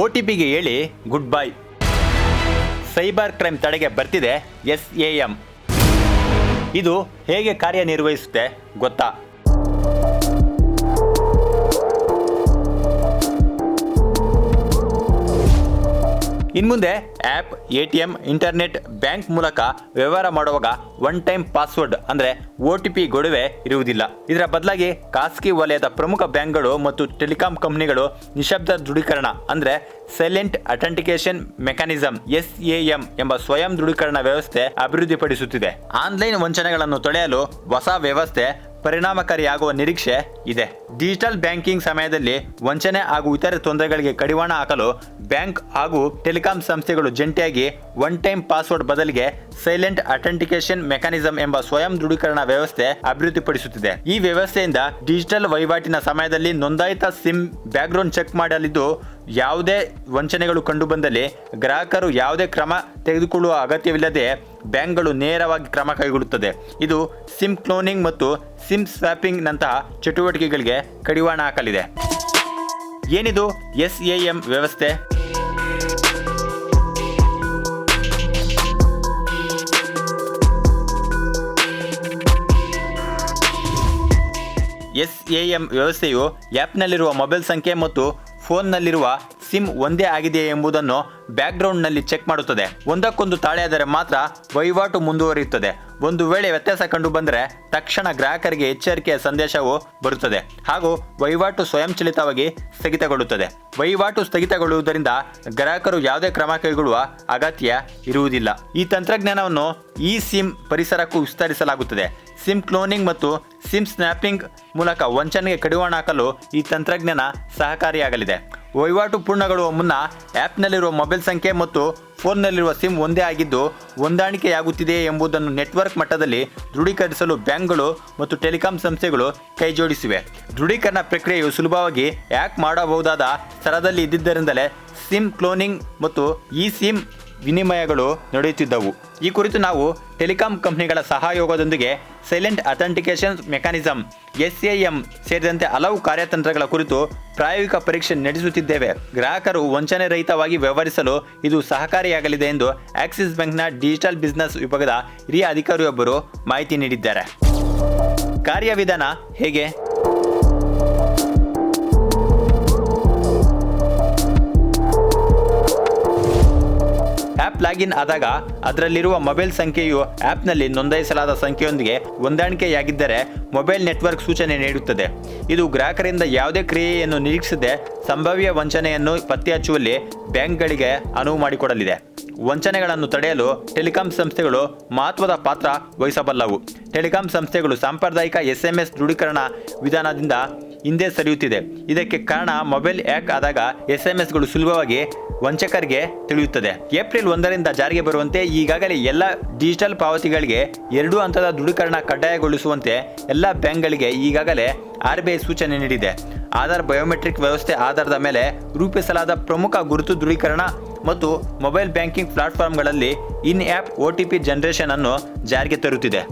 OTPಗೆ ಹೇಳಿ good bye. Cyber crime ತಡೆಗೆ ಬರ್ತಿದೆ SAM. ಇದು ಹೇಗೆ ಕಾರ್ಯನಿರ್ವಹಿಸುತ್ತೆ ಗೊತ್ತಾ? ಇನ್ಮುಂದೆ ಆ್ಯಪ್, ATM, ಇಂಟರ್ನೆಟ್ ಬ್ಯಾಂಕ್ ಮೂಲಕ ವ್ಯವಹಾರ ಮಾಡುವಾಗ ಒನ್ ಟೈಮ್ ಪಾಸ್ವರ್ಡ್ ಅಂದರೆ OTP ಗೊಡವೆ ಇರುವುದಿಲ್ಲ. ಇದರ ಬದಲಾಗಿ ಖಾಸಗಿ ವಲಯದ ಪ್ರಮುಖ ಬ್ಯಾಂಕ್ಗಳು ಮತ್ತು ಟೆಲಿಕಾಂ ಕಂಪನಿಗಳು ನಿಶಬ್ದ ದೃಢೀಕರಣ ಅಂದರೆ ಸೈಲೆಂಟ್ ಅಥೆಂಟಿಕೇಶನ್ ಮೆಕ್ಯಾನಿಸಮ್ SAM ಎಂಬ ಸ್ವಯಂ ದೃಢೀಕರಣ ವ್ಯವಸ್ಥೆ ಅಭಿವೃದ್ಧಿಪಡಿಸುತ್ತಿದೆ. ಆನ್ಲೈನ್ ವಂಚನೆಗಳನ್ನು ತಡೆಯಲು ಹೊಸ ವ್ಯವಸ್ಥೆ ಪರಿಣಾಮಕಾರಿಯಾಗುವ ನಿರೀಕ್ಷೆ ಇದೆ. ಡಿಜಿಟಲ್ ಬ್ಯಾಂಕಿಂಗ್ ಸಮಯದಲ್ಲಿ ವಂಚನೆ ಹಾಗೂ ಇತರೆ ತೊಂದರೆಗಳಿಗೆ ಕಡಿವಾಣ ಹಾಕಲು ಬ್ಯಾಂಕ್ ಹಾಗೂ ಟೆಲಿಕಾಂ ಸಂಸ್ಥೆಗಳು ಜಂಟಿಯಾಗಿ ಒನ್ ಟೈಮ್ ಪಾಸ್ವರ್ಡ್ ಬದಲಿಗೆ ಸೈಲೆಂಟ್ ಅಥೆಂಟಿಕೇಶನ್ ಮೆಕ್ಯಾನಿಸಮ್ ಎಂಬ ಸ್ವಯಂ ದೃಢೀಕರಣ ವ್ಯವಸ್ಥೆ ಅಭಿವೃದ್ಧಿಪಡಿಸುತ್ತಿದೆ. ಈ ವ್ಯವಸ್ಥೆಯಿಂದ ಡಿಜಿಟಲ್ ವಹಿವಾಟಿನ ಸಮಯದಲ್ಲಿ ನೋಂದಾಯಿತ ಸಿಮ್ ಬ್ಯಾಕ್ಗ್ರೌಂಡ್ ಚೆಕ್ ಮಾಡಲಿದ್ದು ಯಾವುದೇ ವಂಚನೆಗಳು ಕಂಡುಬಂದಲ್ಲಿ ಗ್ರಾಹಕರು ಯಾವುದೇ ಕ್ರಮ ತೆಗೆದುಕೊಳ್ಳುವ ಅಗತ್ಯವಿಲ್ಲದೆ ಬ್ಯಾಂಕ್ಗಳು ನೇರವಾಗಿ ಕ್ರಮ ಕೈಗೊಳ್ಳುತ್ತದೆ. ಇದು ಸಿಮ್ ಕ್ಲೋನಿಂಗ್ ಮತ್ತು ಸಿಮ್ ಸ್ವ್ಯಾಪಿಂಗ್ ನಂತಹ ಚಟುವಟಿಕೆಗಳಿಗೆ ಕಡಿವಾಣ ಹಾಕಲಿದೆ. ಏನಿದು SAM ವ್ಯವಸ್ಥೆ? SAM ವ್ಯವಸ್ಥೆಯು ಆ್ಯಪ್ನಲ್ಲಿರುವ ಮೊಬೈಲ್ ಸಂಖ್ಯೆ ಮತ್ತು ಫೋನ್ನಲ್ಲಿರುವ ಸಿಮ್ ಒಂದೇ ಆಗಿದೆಯೇ ಎಂಬುದನ್ನು ಬ್ಯಾಕ್ಗ್ರೌಂಡ್ನಲ್ಲಿ ಚೆಕ್ ಮಾಡುತ್ತದೆ. ಒಂದಕ್ಕೊಂದು ತಾಳೆಯಾದರೆ ಮಾತ್ರ ವಹಿವಾಟು ಮುಂದುವರಿಯುತ್ತದೆ. ಒಂದು ವೇಳೆ ವ್ಯತ್ಯಾಸ ಕಂಡು ಬಂದರೆ ತಕ್ಷಣ ಗ್ರಾಹಕರಿಗೆ ಎಚ್ಚರಿಕೆಯ ಸಂದೇಶವು ಬರುತ್ತದೆ ಹಾಗೂ ವಹಿವಾಟು ಸ್ವಯಂಚಾಲಿತವಾಗಿ ಸ್ಥಗಿತಗೊಳ್ಳುತ್ತದೆ. ವಹಿವಾಟು ಸ್ಥಗಿತಗೊಳ್ಳುವುದರಿಂದ ಗ್ರಾಹಕರು ಯಾವುದೇ ಕ್ರಮ ಕೈಗೊಳ್ಳುವ ಅಗತ್ಯ ಇರುವುದಿಲ್ಲ. ಈ ತಂತ್ರಜ್ಞಾನವನ್ನು ಈ ಸಿಮ್ ಪರಿಸರಕ್ಕೂ ವಿಸ್ತರಿಸಲಾಗುತ್ತದೆ. ಸಿಮ್ ಕ್ಲೋನಿಂಗ್ ಮತ್ತು ಸಿಮ್ ಸ್ನ್ಯಾಪಿಂಗ್ ಮೂಲಕ ವಂಚನೆಗೆ ಕಡಿವಾಣ ಹಾಕಲು ಈ ತಂತ್ರಜ್ಞಾನ ಸಹಕಾರಿಯಾಗಲಿದೆ. ವಹಿವಾಟು ಪೂರ್ಣಗೊಳ್ಳುವ ಮುನ್ನ ಆ್ಯಪ್ನಲ್ಲಿರುವ ಮೊಬೈಲ್ ಸಂಖ್ಯೆ ಮತ್ತು ಫೋನ್ನಲ್ಲಿರುವ ಸಿಮ್ ಒಂದೇ ಆಗಿದ್ದು ಹೊಂದಾಣಿಕೆಯಾಗುತ್ತಿದೆಯೇ ಎಂಬುದನ್ನು ನೆಟ್ವರ್ಕ್ ಮಟ್ಟದಲ್ಲಿ ದೃಢೀಕರಿಸಲು ಬ್ಯಾಂಕ್ಗಳು ಮತ್ತು ಟೆಲಿಕಾಂ ಸಂಸ್ಥೆಗಳು ಕೈಜೋಡಿಸಿವೆ. ದೃಢೀಕರಣ ಪ್ರಕ್ರಿಯೆಯು ಸುಲಭವಾಗಿ ಹ್ಯಾಕ್ ಮಾಡಬಹುದಾದ ಸ್ಥಳದಲ್ಲಿ ಇದ್ದಿದ್ದರಿಂದಲೇ ಸಿಮ್ ಕ್ಲೋನಿಂಗ್ ಮತ್ತು ಈ ಸಿಮ್ ವಿನಿಮಯಗಳು ನಡೆಯುತ್ತಿದ್ದವು. ಈ ಕುರಿತು ನಾವು ಟೆಲಿಕಾಂ ಕಂಪನಿಗಳ ಸಹಯೋಗದೊಂದಿಗೆ ಸೈಲೆಂಟ್ ಅಥೆಂಟಿಕೇಶನ್ ಮೆಕ್ಯಾನಿಸಮ್ SAM ಸೇರಿದಂತೆ ಹಲವು ಕಾರ್ಯತಂತ್ರಗಳ ಕುರಿತು ಪ್ರಾಯೋಗಿಕ ಪರೀಕ್ಷೆ ನಡೆಸುತ್ತಿದ್ದೇವೆ. ಗ್ರಾಹಕರು ವಂಚನೆ ರಹಿತವಾಗಿ ವ್ಯವಹರಿಸಲು ಇದು ಸಹಕಾರಿಯಾಗಲಿದೆ ಎಂದು ಆಕ್ಸಿಸ್ ಬ್ಯಾಂಕ್ನ ಡಿಜಿಟಲ್ ಬಿಸಿನೆಸ್ ವಿಭಾಗದ ಹಿರಿಯ ಅಧಿಕಾರಿಯೊಬ್ಬರು ಮಾಹಿತಿ ನೀಡಿದ್ದಾರೆ. ಕಾರ್ಯವಿಧಾನ ಹೇಗೆ? ಆ್ಯಪ್ ಲಾಗಿನ್ ಆದಾಗ ಅದರಲ್ಲಿರುವ ಮೊಬೈಲ್ ಸಂಖ್ಯೆಯು ಆ್ಯಪ್ನಲ್ಲಿ ನೋಂದಾಯಿಸಲಾದ ಸಂಖ್ಯೆಯೊಂದಿಗೆ ಹೊಂದಾಣಿಕೆಯಾಗಿದ್ದರೆ ಮೊಬೈಲ್ ನೆಟ್ವರ್ಕ್ ಸೂಚನೆ ನೀಡುತ್ತದೆ. ಇದು ಗ್ರಾಹಕರಿಂದ ಯಾವುದೇ ಕ್ರಿಯೆಯನ್ನು ನಿರೀಕ್ಷಿಸದೆ ಸಂಭಾವ್ಯ ವಂಚನೆಯನ್ನು ಪತ್ತೆ ಹಚ್ಚುವಲ್ಲಿ ಬ್ಯಾಂಕ್ಗಳಿಗೆ ಅನುವು ಮಾಡಿಕೊಡಲಿದೆ. ವಂಚನೆಗಳನ್ನು ತಡೆಯಲು ಟೆಲಿಕಾಂ ಸಂಸ್ಥೆಗಳು ಮಹತ್ವದ ಪಾತ್ರ ವಹಿಸಬಲ್ಲವು. ಟೆಲಿಕಾಂ ಸಂಸ್ಥೆಗಳು ಸಾಂಪ್ರದಾಯಿಕ SMS ದೃಢೀಕರಣ ವಿಧಾನದಿಂದ ಹಿಂದೆ ಸರಿಯುತ್ತಿದೆ. ಇದಕ್ಕೆ ಕಾರಣ ಮೊಬೈಲ್ ಹ್ಯಾಕ್ ಆದಾಗ SMSಗಳು ಸುಲಭವಾಗಿ ವಂಚಕರಿಗೆ ತಿಳಿಯುತ್ತದೆ. ಏಪ್ರಿಲ್ 1ರಿಂದ ಜಾರಿಗೆ ಬರುವಂತೆ ಈಗಾಗಲೇ ಎಲ್ಲ ಡಿಜಿಟಲ್ ಪಾವತಿಗಳಿಗೆ 2 ಹಂತದ ದೃಢೀಕರಣ ಕಡ್ಡಾಯಗೊಳಿಸುವಂತೆ ಎಲ್ಲ ಬ್ಯಾಂಕ್ಗಳಿಗೆ ಈಗಾಗಲೇ RBI ಸೂಚನೆ ನೀಡಿದೆ. ಆಧಾರ್ ಬಯೋಮೆಟ್ರಿಕ್ ವ್ಯವಸ್ಥೆ ಆಧಾರದ ಮೇಲೆ ರೂಪಿಸಲಾದ ಪ್ರಮುಖ ಗುರುತು ದೃಢೀಕರಣ ಮತ್ತು ಮೊಬೈಲ್ ಬ್ಯಾಂಕಿಂಗ್ ಪ್ಲಾಟ್ಫಾರ್ಮ್ಗಳಲ್ಲಿ ಇನ್ ಆ್ಯಪ್ OTP ಜನರೇಷನ್ ಅನ್ನು ಜಾರಿಗೆ ತರುತ್ತಿದೆ.